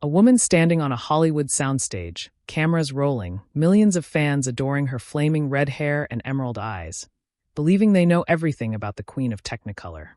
A woman standing on a Hollywood soundstage, cameras rolling, millions of fans adoring her flaming red hair and emerald eyes, believing they know everything about the Queen of Technicolor.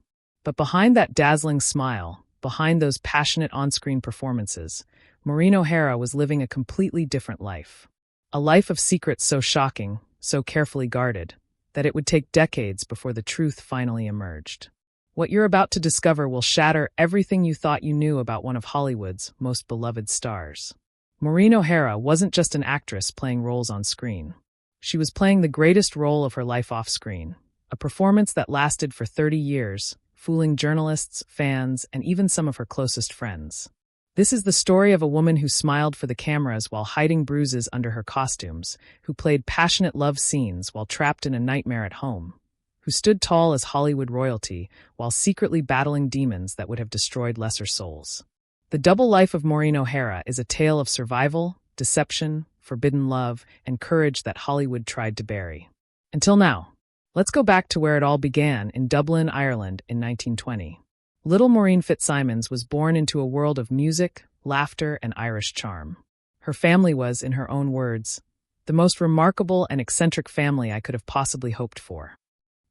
But behind that dazzling smile, behind those passionate on-screen performances, Maureen O'Hara was living a completely different life. A life of secrets so shocking, so carefully guarded, that it would take decades before the truth finally emerged. What you're about to discover will shatter everything you thought you knew about one of Hollywood's most beloved stars. Maureen O'Hara wasn't just an actress playing roles on screen. She was playing the greatest role of her life off-screen, a performance that lasted for 30 years, fooling journalists, fans, and even some of her closest friends. This is the story of a woman who smiled for the cameras while hiding bruises under her costumes, who played passionate love scenes while trapped in a nightmare at home, who stood tall as Hollywood royalty while secretly battling demons that would have destroyed lesser souls. The double life of Maureen O'Hara is a tale of survival, deception, forbidden love, and courage that Hollywood tried to bury. Until now, let's go back to where it all began in Dublin, Ireland in 1920. Little Maureen Fitzsimons was born into a world of music, laughter, and Irish charm. Her family was, in her own words, the most remarkable and eccentric family I could have possibly hoped for.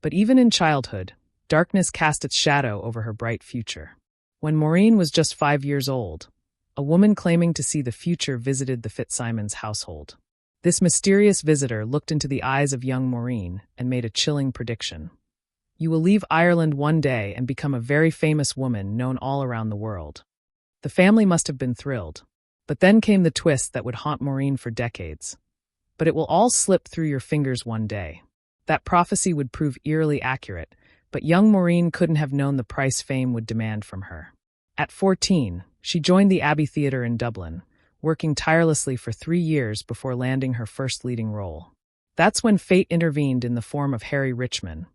But even in childhood, darkness cast its shadow over her bright future. When Maureen was just 5 years old, a woman claiming to see the future visited the Fitzsimons household. This mysterious visitor looked into the eyes of young Maureen and made a chilling prediction. You will leave Ireland one day and become a very famous woman known all around the world. The family must have been thrilled. But then came the twist that would haunt Maureen for decades. But it will all slip through your fingers one day. That prophecy would prove eerily accurate, but young Maureen couldn't have known the price fame would demand from her. At 14, she joined the Abbey Theatre in Dublin, working tirelessly for 3 years before landing her first leading role. That's when fate intervened in the form of Harry Richman,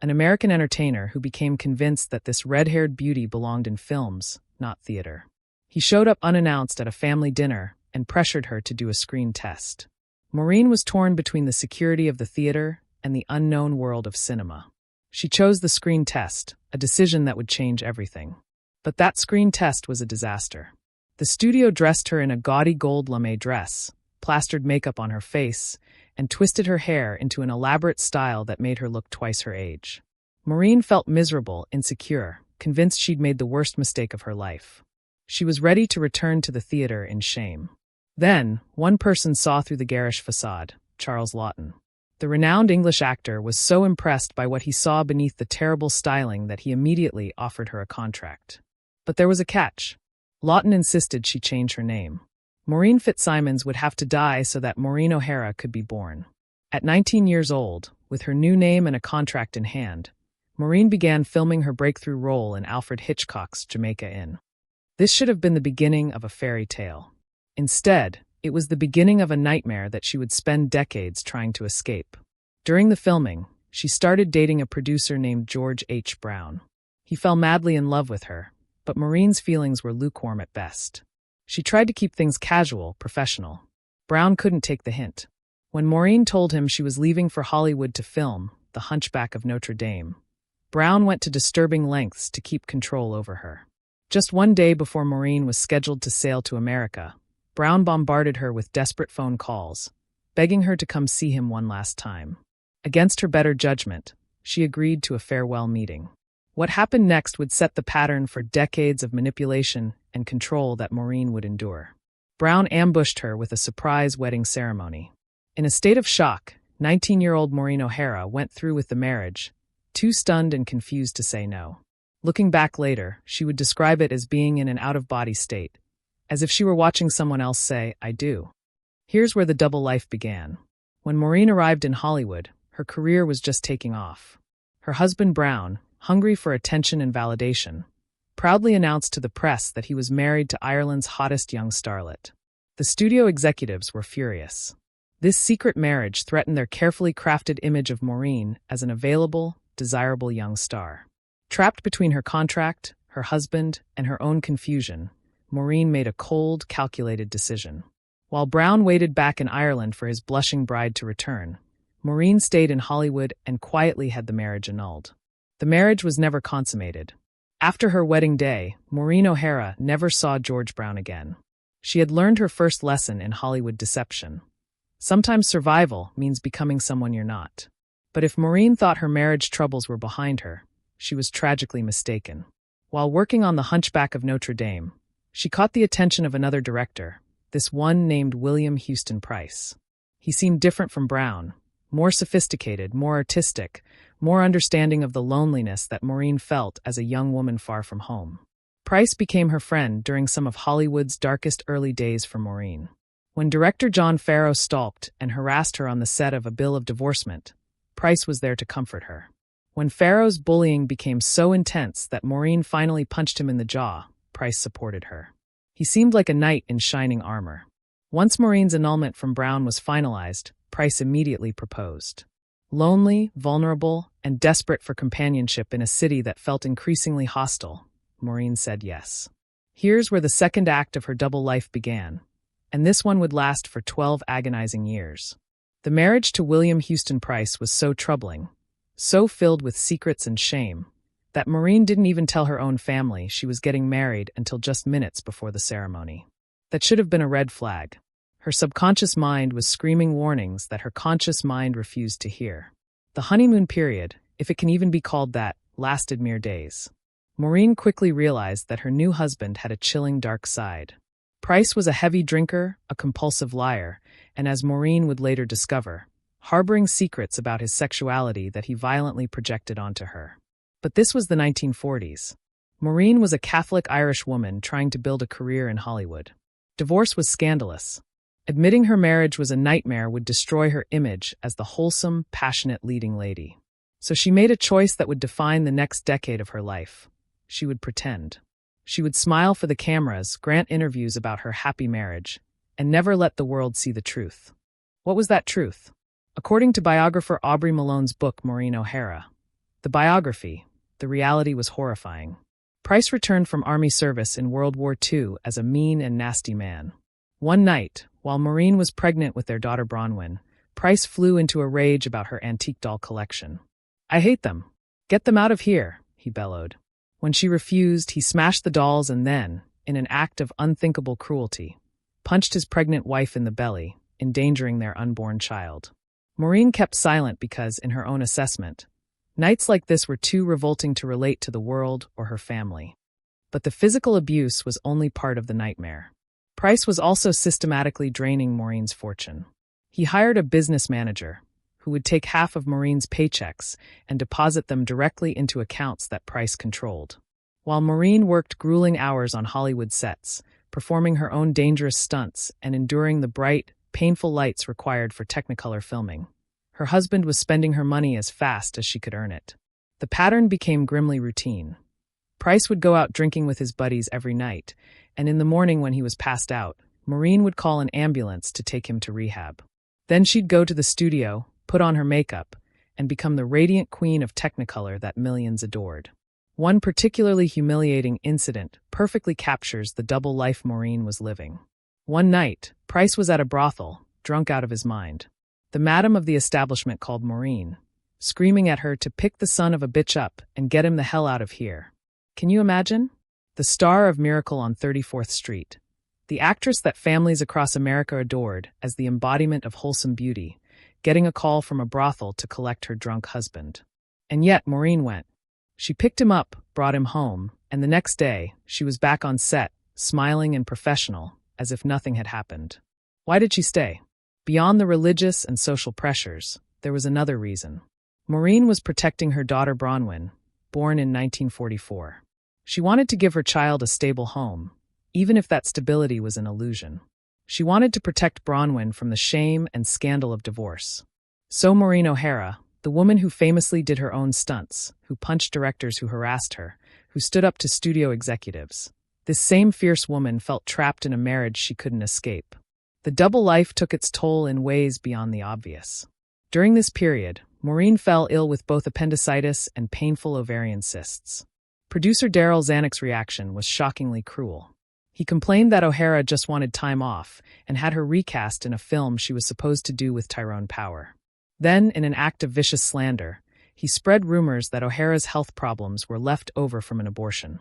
an American entertainer who became convinced that this red-haired beauty belonged in films, not theater. He showed up unannounced at a family dinner and pressured her to do a screen test. Maureen was torn between the security of the theater and the unknown world of cinema. She chose the screen test, a decision that would change everything. But that screen test was a disaster. The studio dressed her in a gaudy gold lame dress, plastered makeup on her face, and twisted her hair into an elaborate style that made her look twice her age. Maureen felt miserable, insecure, convinced she'd made the worst mistake of her life. She was ready to return to the theater in shame. Then, one person saw through the garish facade, Charles Laughton. The renowned English actor was so impressed by what he saw beneath the terrible styling that he immediately offered her a contract. But there was a catch. Laughton insisted she change her name. Maureen Fitzsimons would have to die so that Maureen O'Hara could be born. At 19 years old, with her new name and a contract in hand, Maureen began filming her breakthrough role in Alfred Hitchcock's Jamaica Inn. This should have been the beginning of a fairy tale. Instead, it was the beginning of a nightmare that she would spend decades trying to escape. During the filming, she started dating a producer named George H. Brown. He fell madly in love with her, but Maureen's feelings were lukewarm at best. She tried to keep things casual, professional. Brown couldn't take the hint. When Maureen told him she was leaving for Hollywood to film The Hunchback of Notre Dame, Brown went to disturbing lengths to keep control over her. Just one day before Maureen was scheduled to sail to America, Brown bombarded her with desperate phone calls, begging her to come see him one last time. Against her better judgment, she agreed to a farewell meeting. What happened next would set the pattern for decades of manipulation and control that Maureen would endure. Brown ambushed her with a surprise wedding ceremony. In a state of shock, 19-year-old Maureen O'Hara went through with the marriage, too stunned and confused to say no. Looking back later, she would describe it as being in an out-of-body state, as if she were watching someone else say, "I do." Here's where the double life began. When Maureen arrived in Hollywood, her career was just taking off. Her husband Brown, hungry for attention and validation, proudly announced to the press that he was married to Ireland's hottest young starlet. The studio executives were furious. This secret marriage threatened their carefully crafted image of Maureen as an available, desirable young star. Trapped between her contract, her husband, and her own confusion, Maureen made a cold, calculated decision. While Brown waited back in Ireland for his blushing bride to return, Maureen stayed in Hollywood and quietly had the marriage annulled. The marriage was never consummated. After her wedding day, Maureen O'Hara never saw George Brown again. She had learned her first lesson in Hollywood deception. Sometimes survival means becoming someone you're not. But if Maureen thought her marriage troubles were behind her, she was tragically mistaken. While working on The Hunchback of Notre Dame, she caught the attention of another director, this one named William Houston Price. He seemed different from Brown, more sophisticated, more artistic, more understanding of the loneliness that Maureen felt as a young woman far from home. Price became her friend during some of Hollywood's darkest early days for Maureen. When director John Farrow stalked and harassed her on the set of A Bill of Divorcement, Price was there to comfort her. When Farrow's bullying became so intense that Maureen finally punched him in the jaw, Price supported her. He seemed like a knight in shining armor. Once Maureen's annulment from Brown was finalized, Price immediately proposed. Lonely, vulnerable, and desperate for companionship in a city that felt increasingly hostile, Maureen said yes. Here's where the second act of her double life began, and this one would last for 12 agonizing years. The marriage to William Houston Price was so troubling, so filled with secrets and shame, that Maureen didn't even tell her own family she was getting married until just minutes before the ceremony. That should have been a red flag. Her subconscious mind was screaming warnings that her conscious mind refused to hear. The honeymoon period, if it can even be called that, lasted mere days. Maureen quickly realized that her new husband had a chilling dark side. Price was a heavy drinker, a compulsive liar, and as Maureen would later discover, harboring secrets about his sexuality that he violently projected onto her. But this was the 1940s. Maureen was a Catholic Irish woman trying to build a career in Hollywood. Divorce was scandalous. Admitting her marriage was a nightmare would destroy her image as the wholesome, passionate leading lady. So she made a choice that would define the next decade of her life. She would pretend. She would smile for the cameras, grant interviews about her happy marriage, and never let the world see the truth. What was that truth? According to biographer Aubrey Malone's book Maureen O'Hara, the biography, the reality was horrifying. Price returned from Army service in World War II as a mean and nasty man. One night, while Maureen was pregnant with their daughter Bronwyn, Price flew into a rage about her antique doll collection. "I hate them. Get them out of here," he bellowed. When she refused, he smashed the dolls and then, in an act of unthinkable cruelty, punched his pregnant wife in the belly, endangering their unborn child. Maureen kept silent because, in her own assessment, nights like this were too revolting to relate to the world or her family. But the physical abuse was only part of the nightmare. Price was also systematically draining Maureen's fortune. He hired a business manager, who would take half of Maureen's paychecks and deposit them directly into accounts that Price controlled. While Maureen worked grueling hours on Hollywood sets, performing her own dangerous stunts and enduring the bright, painful lights required for Technicolor filming, her husband was spending her money as fast as she could earn it. The pattern became grimly routine. Price would go out drinking with his buddies every night, and in the morning when he was passed out, Maureen would call an ambulance to take him to rehab. Then she'd go to the studio, put on her makeup, and become the radiant queen of Technicolor that millions adored. One particularly humiliating incident perfectly captures the double life Maureen was living. One night, Price was at a brothel, drunk out of his mind. The madam of the establishment called Maureen, screaming at her to pick the son of a bitch up and get him the hell out of here. Can you imagine? The star of Miracle on 34th Street, the actress that families across America adored as the embodiment of wholesome beauty, getting a call from a brothel to collect her drunk husband. And yet Maureen went. She picked him up, brought him home, and the next day, she was back on set, smiling and professional, as if nothing had happened. Why did she stay? Beyond the religious and social pressures, there was another reason. Maureen was protecting her daughter Bronwyn, born in 1944. She wanted to give her child a stable home, even if that stability was an illusion. She wanted to protect Bronwyn from the shame and scandal of divorce. So Maureen O'Hara, the woman who famously did her own stunts, who punched directors who harassed her, who stood up to studio executives, this same fierce woman felt trapped in a marriage she couldn't escape. The double life took its toll in ways beyond the obvious. During this period, Maureen fell ill with both appendicitis and painful ovarian cysts. Producer Daryl Zanuck's reaction was shockingly cruel. He complained that O'Hara just wanted time off and had her recast in a film she was supposed to do with Tyrone Power. Then, in an act of vicious slander, he spread rumors that O'Hara's health problems were left over from an abortion.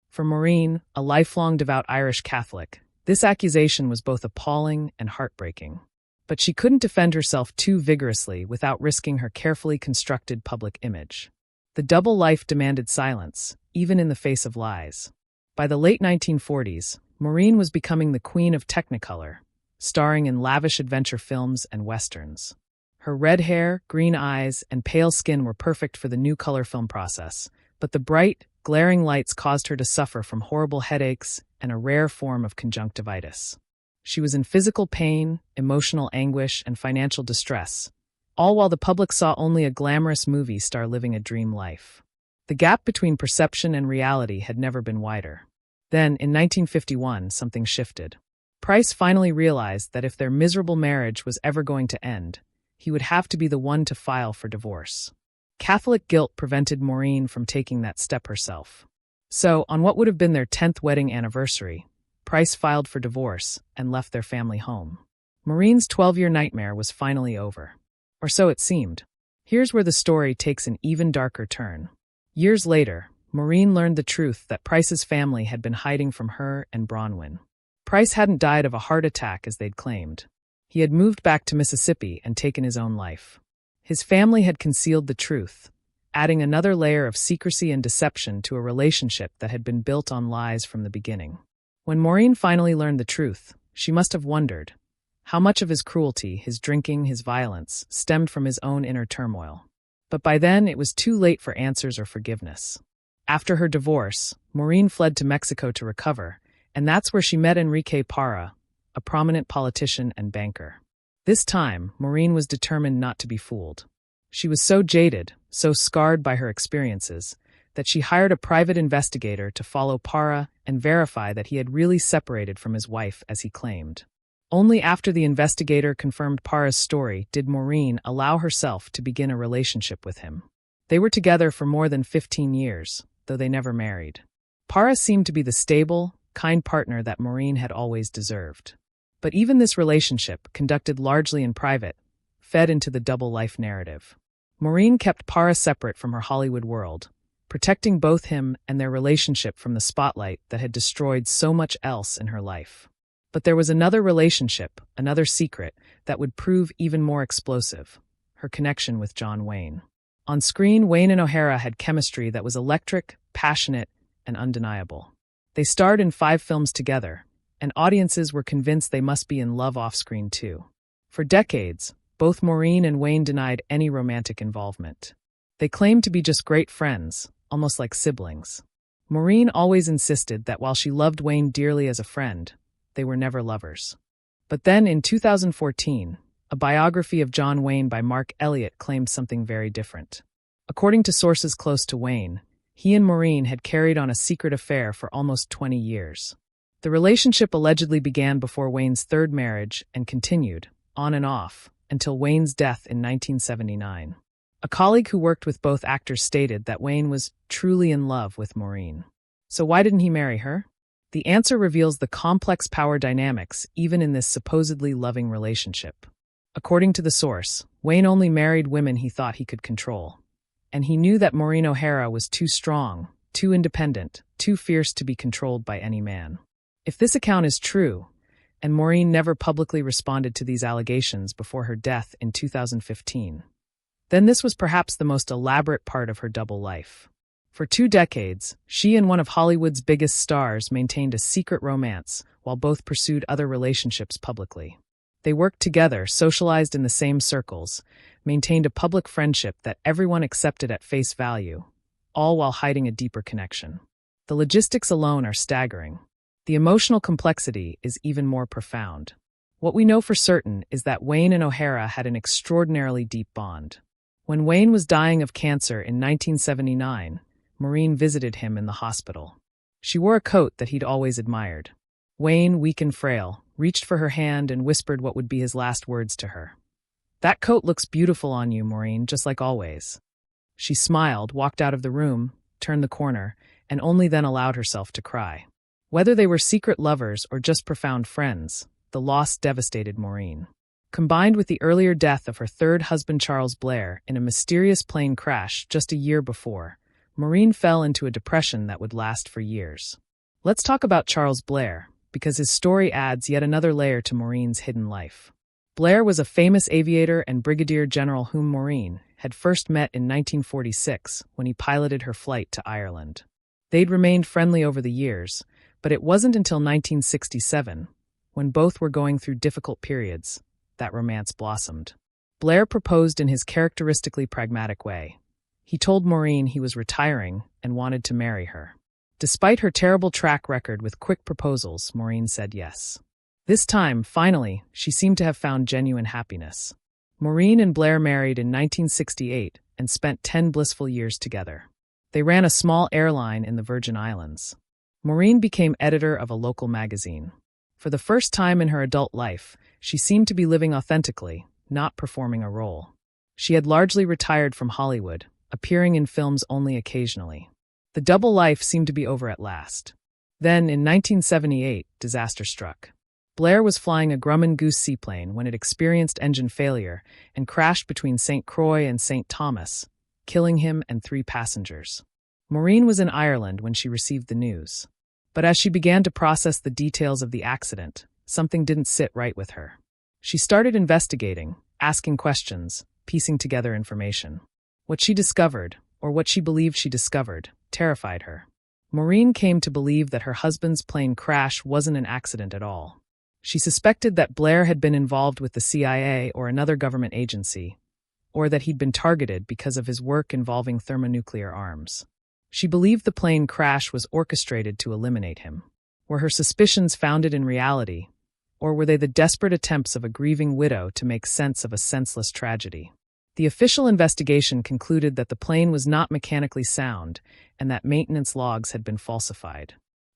For Maureen, a lifelong devout Irish Catholic, This accusation was both appalling and heartbreaking. But she couldn't defend herself too vigorously without risking her carefully constructed public image. The double life demanded silence, even in the face of lies. By the late 1940s, Maureen was becoming the queen of Technicolor, starring in lavish adventure films and westerns. Her red hair, green eyes, and pale skin were perfect for the new color film process, but the bright, glaring lights caused her to suffer from horrible headaches and a rare form of conjunctivitis. She was in physical pain, emotional anguish, and financial distress, all while the public saw only a glamorous movie star living a dream life. The gap between perception and reality had never been wider. Then, in 1951, something shifted. Price finally realized that if their miserable marriage was ever going to end, he would have to be the one to file for divorce. Catholic guilt prevented Maureen from taking that step herself. So, on what would have been their 10th wedding anniversary, Price filed for divorce and left their family home. Maureen's 12-year nightmare was finally over. Or so it seemed. Here's where the story takes an even darker turn. Years later, Maureen learned the truth that Price's family had been hiding from her and Bronwyn. Price hadn't died of a heart attack as they'd claimed. He had moved back to Mississippi and taken his own life. His family had concealed the truth, adding another layer of secrecy and deception to a relationship that had been built on lies from the beginning. When Maureen finally learned the truth, she must have wondered how much of his cruelty, his drinking, his violence, stemmed from his own inner turmoil. But by then, it was too late for answers or forgiveness. After her divorce, Maureen fled to Mexico to recover, and that's where she met Enrique Parra, a prominent politician and banker. This time, Maureen was determined not to be fooled. She was so jaded, so scarred by her experiences, that she hired a private investigator to follow Parra and verify that he had really separated from his wife as he claimed. Only after the investigator confirmed Parra's story did Maureen allow herself to begin a relationship with him. They were together for more than 15 years, though they never married. Parra seemed to be the stable, kind partner that Maureen had always deserved. But even this relationship, conducted largely in private, fed into the double life narrative. Maureen kept Parra separate from her Hollywood world, protecting both him and their relationship from the spotlight that had destroyed so much else in her life. But there was another relationship, another secret, that would prove even more explosive: her connection with John Wayne. On screen, Wayne and O'Hara had chemistry that was electric, passionate, and undeniable. They starred in 5 films together, and audiences were convinced they must be in love off-screen too. For decades, both Maureen and Wayne denied any romantic involvement. They claimed to be just great friends, almost like siblings. Maureen always insisted that while she loved Wayne dearly as a friend, they were never lovers. But then in 2014, a biography of John Wayne by Mark Elliott claimed something very different. According to sources close to Wayne, he and Maureen had carried on a secret affair for almost 20 years. The relationship allegedly began before Wayne's 3rd marriage and continued, on and off, until Wayne's death in 1979. A colleague who worked with both actors stated that Wayne was truly in love with Maureen. So why didn't he marry her? The answer reveals the complex power dynamics even in this supposedly loving relationship. According to the source, Wayne only married women he thought he could control. And he knew that Maureen O'Hara was too strong, too independent, too fierce to be controlled by any man. If this account is true, and Maureen never publicly responded to these allegations before her death in 2015, then this was perhaps the most elaborate part of her double life. For 2 decades, she and one of Hollywood's biggest stars maintained a secret romance while both pursued other relationships publicly. They worked together, socialized in the same circles, maintained a public friendship that everyone accepted at face value, all while hiding a deeper connection. The logistics alone are staggering. The emotional complexity is even more profound. What we know for certain is that Wayne and O'Hara had an extraordinarily deep bond. When Wayne was dying of cancer in 1979, Maureen visited him in the hospital. She wore a coat that he'd always admired. Wayne, weak and frail, reached for her hand and whispered what would be his last words to her. "That coat looks beautiful on you, Maureen, just like always." She smiled, walked out of the room, turned the corner, and only then allowed herself to cry. Whether they were secret lovers or just profound friends, the loss devastated Maureen. Combined with the earlier death of her 3rd husband Charles Blair in a mysterious plane crash just a year before, Maureen fell into a depression that would last for years. Let's talk about Charles Blair, because his story adds yet another layer to Maureen's hidden life. Blair was a famous aviator and brigadier general whom Maureen had first met in 1946 when he piloted her flight to Ireland. They'd remained friendly over the years, but it wasn't until 1967, when both were going through difficult periods, that romance blossomed. Blair proposed in his characteristically pragmatic way. He told Maureen he was retiring and wanted to marry her. Despite her terrible track record with quick proposals, Maureen said yes. This time, finally, she seemed to have found genuine happiness. Maureen and Blair married in 1968 and spent 10 blissful years together. They ran a small airline in the Virgin Islands. Maureen became editor of a local magazine. For the first time in her adult life, she seemed to be living authentically, not performing a role. She had largely retired from Hollywood, appearing in films only occasionally. The double life seemed to be over at last. Then, in 1978, disaster struck. Blair was flying a Grumman Goose seaplane when it experienced engine failure and crashed between St. Croix and St. Thomas, killing him and 3 passengers. Maureen was in Ireland when she received the news. But as she began to process the details of the accident, something didn't sit right with her. She started investigating, asking questions, piecing together information. What she discovered, or what she believed she discovered, terrified her. Maureen came to believe that her husband's plane crash wasn't an accident at all. She suspected that Blair had been involved with the CIA or another government agency, or that he'd been targeted because of his work involving thermonuclear arms. She believed the plane crash was orchestrated to eliminate him. Were her suspicions founded in reality, or were they the desperate attempts of a grieving widow to make sense of a senseless tragedy? The official investigation concluded that the plane was not mechanically sound and that maintenance logs had been falsified.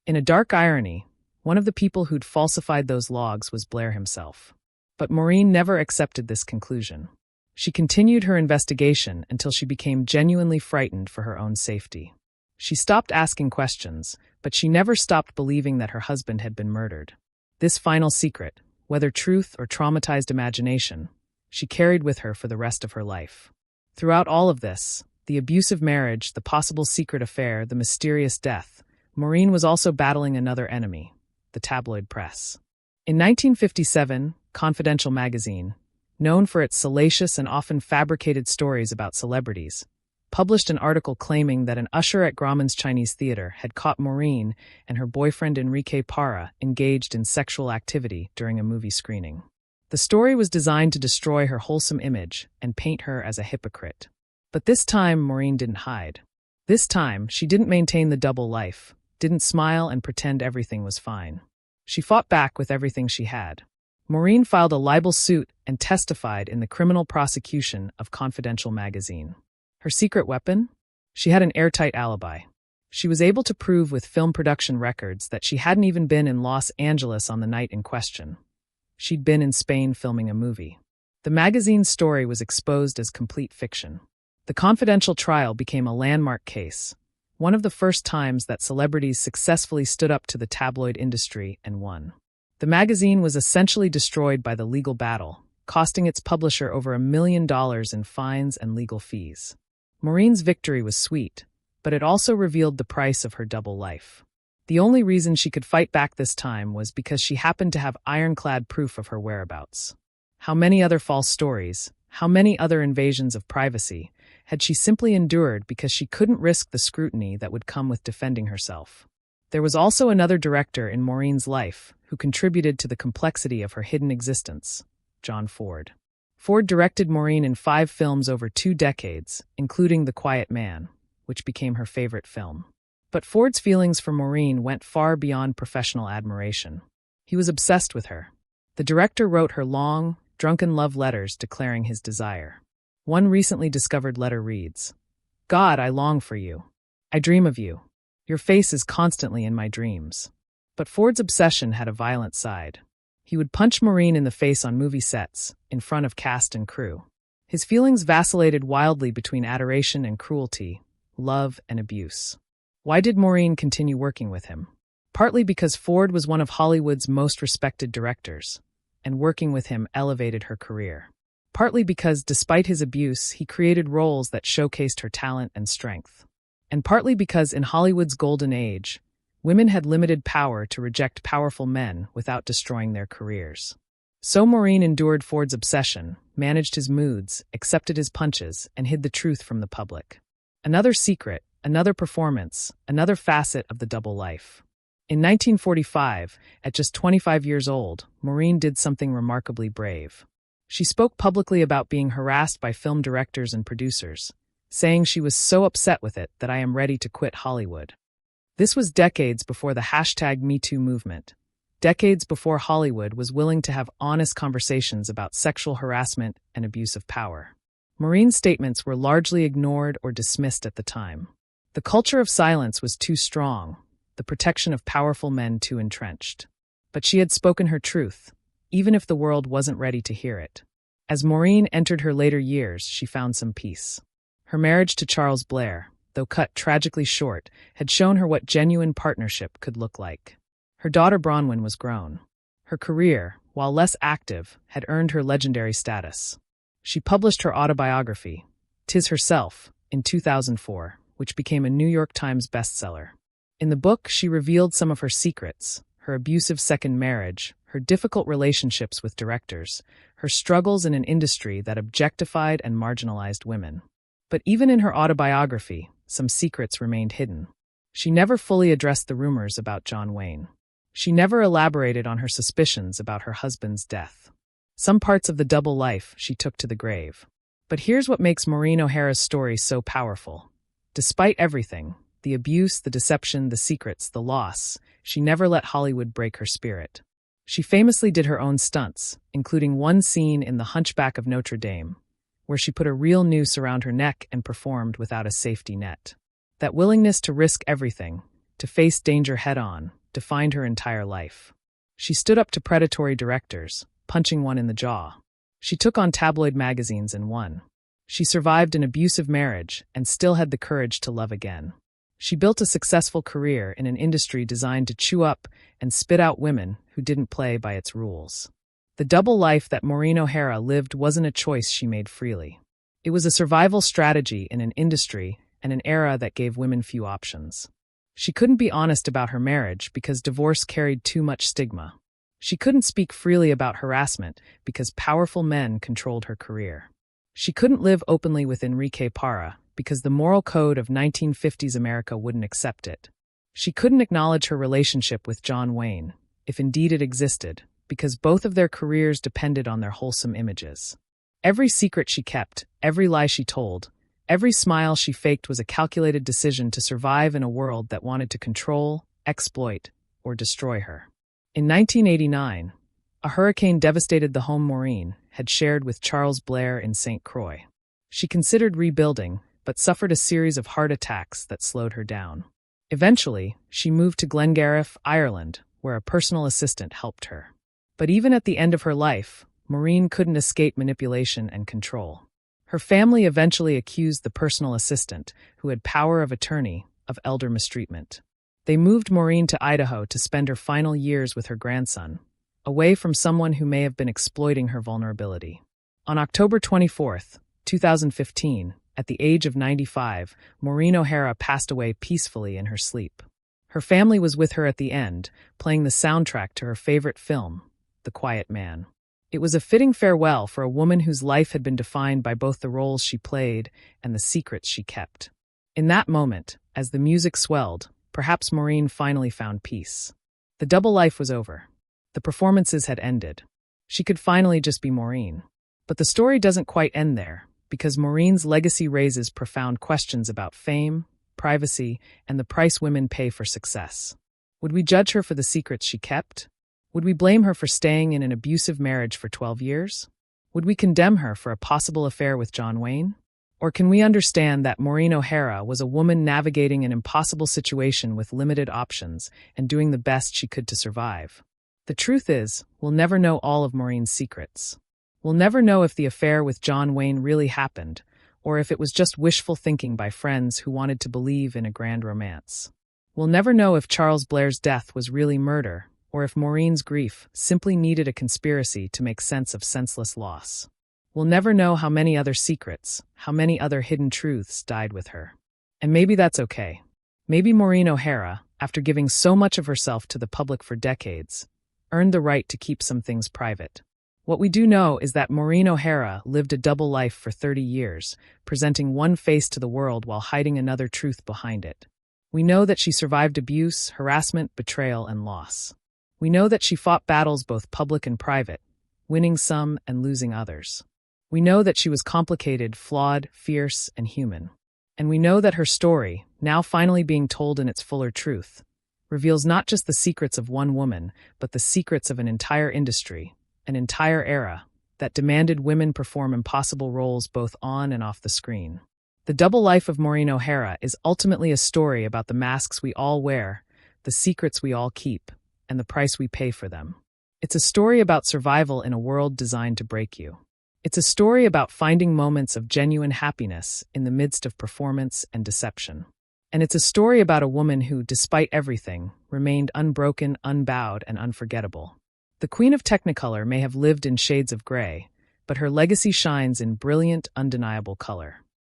In a dark irony, one of the people who'd falsified those logs was Blair himself. But Maureen never accepted this conclusion. She continued her investigation until she became genuinely frightened for her own safety. She stopped asking questions, but she never stopped believing that her husband had been murdered. This final secret, whether truth or traumatized imagination, she carried with her for the rest of her life. Throughout all of this, the abusive marriage, the possible secret affair, the mysterious death, Maureen was also battling another enemy, the tabloid press. In 1957, Confidential magazine, known for its salacious and often fabricated stories about celebrities, published an article claiming that an usher at Grauman's Chinese Theater had caught Maureen and her boyfriend Enrique Parra engaged in sexual activity during a movie screening. The story was designed to destroy her wholesome image and paint her as a hypocrite. But this time, Maureen didn't hide. This time, she didn't maintain the double life, didn't smile and pretend everything was fine. She fought back with everything she had. Maureen filed a libel suit and testified in the criminal prosecution of Confidential magazine. Her secret weapon? She had an airtight alibi. She was able to prove with film production records that she hadn't even been in Los Angeles on the night in question. She'd been in Spain filming a movie. The magazine's story was exposed as complete fiction. The Confidential trial became a landmark case, one of the first times that celebrities successfully stood up to the tabloid industry and won. The magazine was essentially destroyed by the legal battle, costing its publisher over $1 million in fines and legal fees. Maureen's victory was sweet, but it also revealed the price of her double life. The only reason she could fight back this time was because she happened to have ironclad proof of her whereabouts. How many other false stories, how many other invasions of privacy, had she simply endured because she couldn't risk the scrutiny that would come with defending herself? There was also another director in Maureen's life who contributed to the complexity of her hidden existence, John Ford. Ford directed Maureen in 5 films over 2 decades, including The Quiet Man, which became her favorite film. But Ford's feelings for Maureen went far beyond professional admiration. He was obsessed with her. The director wrote her long, drunken love letters declaring his desire. One recently discovered letter reads, "God, I long for you. I dream of you. Your face is constantly in my dreams." But Ford's obsession had a violent side. He would punch Maureen in the face on movie sets, in front of cast and crew. His feelings vacillated wildly between adoration and cruelty, love and abuse. Why did Maureen continue working with him? Partly because Ford was one of Hollywood's most respected directors, and working with him elevated her career. Partly because, despite his abuse, he created roles that showcased her talent and strength. And partly because in Hollywood's golden age, Women had limited power to reject powerful men without destroying their careers. So Maureen endured Ford's obsession, managed his moods, accepted his punches, and hid the truth from the public. Another secret, another performance, another facet of the double life. In 1945, at just 25 years old, Maureen did something remarkably brave. She spoke publicly about being harassed by film directors and producers, saying she was so upset with it that I am ready to quit Hollywood. This was decades before the #MeToo movement, decades before Hollywood was willing to have honest conversations about sexual harassment and abuse of power. Maureen's statements were largely ignored or dismissed at the time. The culture of silence was too strong, the protection of powerful men too entrenched. But she had spoken her truth, even if the world wasn't ready to hear it. As Maureen entered her later years, she found some peace. Her marriage to Charles Blair, though cut tragically short, had shown her what genuine partnership could look like. Her daughter Bronwyn was grown. Her career, while less active, had earned her legendary status. She published her autobiography, "'Tis Herself," in 2004, which became a New York Times bestseller. In the book, she revealed some of her secrets, her abusive second marriage, her difficult relationships with directors, her struggles in an industry that objectified and marginalized women. But even in her autobiography, some secrets remained hidden. She never fully addressed the rumors about John Wayne. She never elaborated on her suspicions about her husband's death. Some parts of the double life she took to the grave. But here's what makes Maureen O'Hara's story so powerful. Despite everything, the abuse, the deception, the secrets, the loss, she never let Hollywood break her spirit. She famously did her own stunts, including one scene in The Hunchback of Notre Dame, where she put a real noose around her neck and performed without a safety net. That willingness to risk everything, to face danger head-on, defined her entire life. She stood up to predatory directors, punching one in the jaw. She took on tabloid magazines and won. She survived an abusive marriage and still had the courage to love again. She built a successful career in an industry designed to chew up and spit out women who didn't play by its rules. The double life that Maureen O'Hara lived wasn't a choice she made freely. It was a survival strategy in an industry and an era that gave women few options. She couldn't be honest about her marriage because divorce carried too much stigma. She couldn't speak freely about harassment because powerful men controlled her career. She couldn't live openly with Enrique Parra because the moral code of 1950s America wouldn't accept it. She couldn't acknowledge her relationship with John Wayne, if indeed it existed, because both of their careers depended on their wholesome images. Every secret she kept, every lie she told, every smile she faked was a calculated decision to survive in a world that wanted to control, exploit, or destroy her. In 1989, a hurricane devastated the home Maureen had shared with Charles Blair in St. Croix. She considered rebuilding, but suffered a series of heart attacks that slowed her down. Eventually, she moved to Glengarriff, Ireland, where a personal assistant helped her. But even at the end of her life, Maureen couldn't escape manipulation and control. Her family eventually accused the personal assistant, who had power of attorney, of elder mistreatment. They moved Maureen to Idaho to spend her final years with her grandson, away from someone who may have been exploiting her vulnerability. On October 24, 2015, at the age of 95, Maureen O'Hara passed away peacefully in her sleep. Her family was with her at the end, playing the soundtrack to her favorite film, The Quiet Man. It was a fitting farewell for a woman whose life had been defined by both the roles she played and the secrets she kept. In that moment, as the music swelled, perhaps Maureen finally found peace. The double life was over. The performances had ended. She could finally just be Maureen. But the story doesn't quite end there, because Maureen's legacy raises profound questions about fame, privacy, and the price women pay for success. Would we judge her for the secrets she kept? Would we blame her for staying in an abusive marriage for 12 years? Would we condemn her for a possible affair with John Wayne? Or can we understand that Maureen O'Hara was a woman navigating an impossible situation with limited options and doing the best she could to survive? The truth is, we'll never know all of Maureen's secrets. We'll never know if the affair with John Wayne really happened, or if it was just wishful thinking by friends who wanted to believe in a grand romance. We'll never know if Charles Blair's death was really murder, or if Maureen's grief simply needed a conspiracy to make sense of senseless loss. We'll never know how many other secrets, how many other hidden truths died with her. And maybe that's okay. Maybe Maureen O'Hara, after giving so much of herself to the public for decades, earned the right to keep some things private. What we do know is that Maureen O'Hara lived a double life for 30 years, presenting one face to the world while hiding another truth behind it. We know that she survived abuse, harassment, betrayal, and loss. We know that she fought battles both public and private, winning some and losing others. We know that she was complicated, flawed, fierce, and human. And we know that her story, now finally being told in its fuller truth, reveals not just the secrets of one woman, but the secrets of an entire industry, an entire era, that demanded women perform impossible roles both on and off the screen. The double life of Maureen O'Hara is ultimately a story about the masks we all wear, the secrets we all keep, and the price we pay for them. It's a story about survival in a world designed to break you. It's a story about finding moments of genuine happiness in the midst of performance and deception. And it's a story about a woman who, despite everything, remained unbroken, unbowed, and unforgettable. The Queen of Technicolor may have lived in shades of gray, but her legacy shines in brilliant, undeniable color.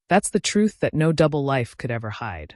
That's the truth that no double life could ever hide.